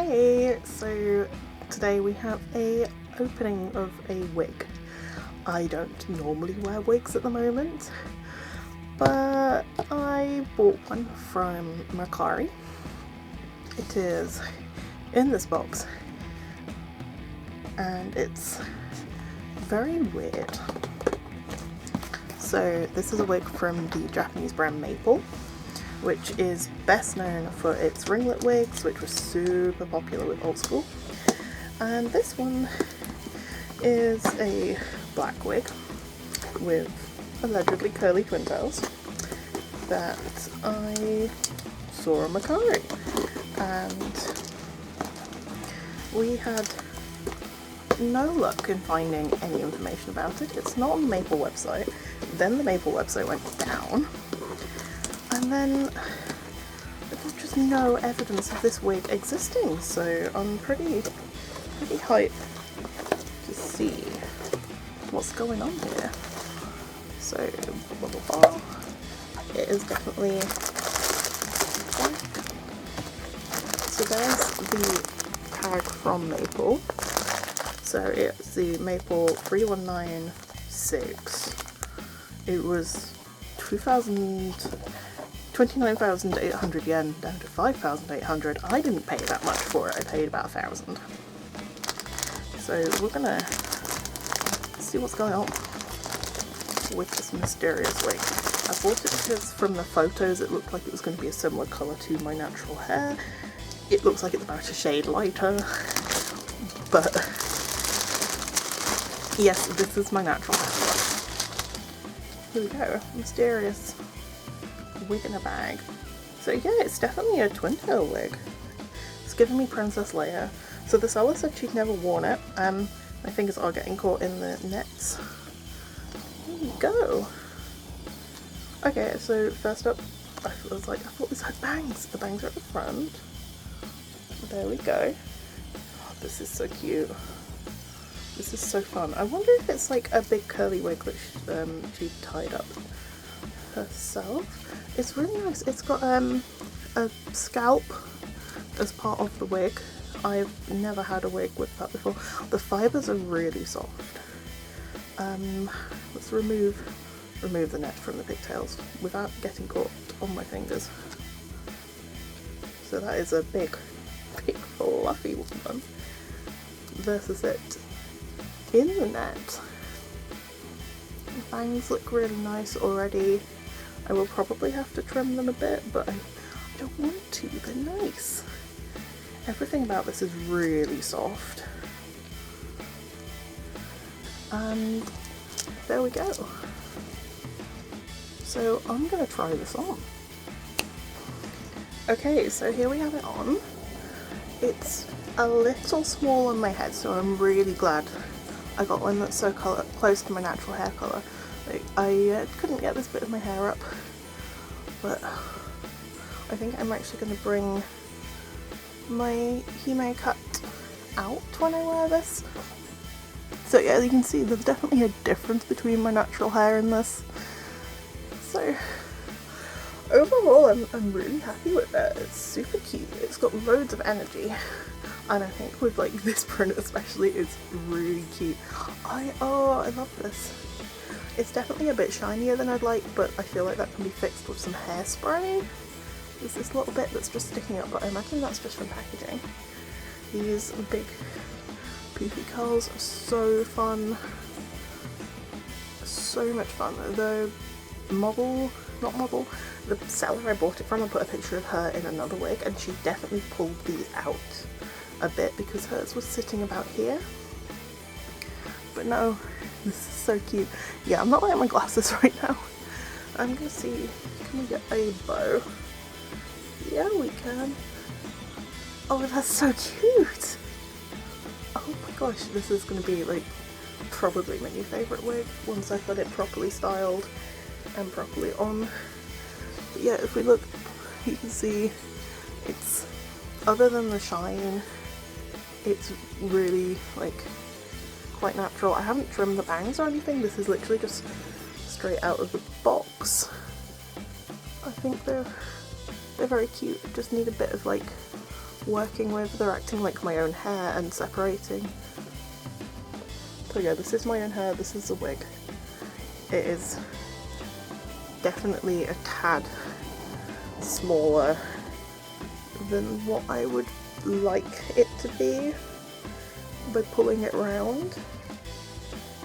Hey, so today we have a opening of a wig. I don't normally wear wigs at the moment, but I bought one from Mercari. It is in this box and it's very weird. So this is a wig from the Japanese brand Maple, which is best known for its ringlet wigs, which were super popular with old school. And this one is a black wig with allegedly curly twin tails that I saw on Mercari. And we had no luck in finding any information about it. It's not on the Maple website. Then the Maple website went down. And then there's just no evidence of this wig existing, so I'm pretty hyped to see what's going on here. So, blah, blah, blah. It is definitely black. So there's the tag from Maple. So it's the Maple 3196. It was 29,800 yen down to 5,800. I didn't pay that much for it. I paid about 1,000. So we're gonna see what's going on with this mysterious wig. I bought it because from the photos it looked like it was going to be a similar colour to my natural hair. It looks like it's about a shade lighter, but yes, this is my natural hair colour. Here we go, mysterious wig in a bag. So yeah, it's definitely a twin tail wig. It's giving me Princess Leia. So the seller said she'd never worn it. My fingers are getting caught in the nets. There we go. Okay, so first up, I thought this had bangs. The bangs are at the front. There we go. Oh, this is so cute. This is so fun. I wonder if it's like a big curly wig that she tied up herself. It's really nice. It's got a scalp as part of the wig. I've never had a wig with that before. The fibres are really soft. Let's remove the net from the pigtails without getting caught on my fingers. So that is a big fluffy one versus it in the net. The bangs look really nice already. I will probably have to trim them a bit, but I don't want to, they're nice. Everything about this is really soft. And there we go. So I'm gonna try this on. Okay, so here we have it on. It's a little small on my head, so I'm really glad I got one that's so close to my natural hair colour. Like, I couldn't get this bit of my hair up, but I think I'm actually going to bring my Hime cut out when I wear this. So yeah, as you can see, there's definitely a difference between my natural hair and this. So overall, I'm really happy with it. It's super cute. It's got loads of energy. And I think with like this print especially, it's really cute. I love this. It's definitely a bit shinier than I'd like, but I feel like that can be fixed with some hairspray. There's this little bit that's just sticking up, but I imagine that's just from packaging. These big poofy curls are so fun. So much fun. The seller I bought it from, I put a picture of her in another wig, and she definitely pulled these out a bit because hers was sitting about here. But no, this is so cute. Yeah, I'm not wearing my glasses right now. I'm gonna see, can we get a bow? Yeah, we can. Oh, that's so cute. Oh my gosh, this is gonna be like probably my new favourite wig once I've got it properly styled and properly on. But yeah, if we look, you can see it's, other than the shine, it's really like quite natural. I haven't trimmed the bangs or anything. This is literally just straight out of the box. I think they're very cute. Just need a bit of like working with. They're acting like my own hair and separating. So yeah, this is my own hair, this is the wig. It is definitely a tad smaller than what I would like it to be by pulling it round.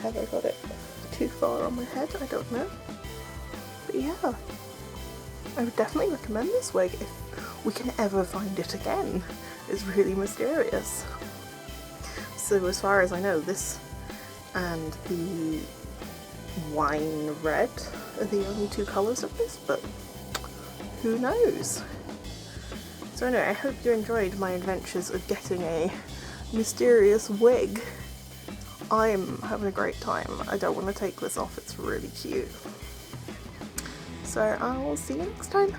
Have I got it too far on my head? I don't know. But yeah, I would definitely recommend this wig if we can ever find it again. It's really mysterious. So as far as I know, this and the wine red are the only two colours of this, but who knows? So anyway, I hope you enjoyed my adventures of getting a mysterious wig. I'm having a great time. I don't want to take this off, it's really cute. So I'll see you next time.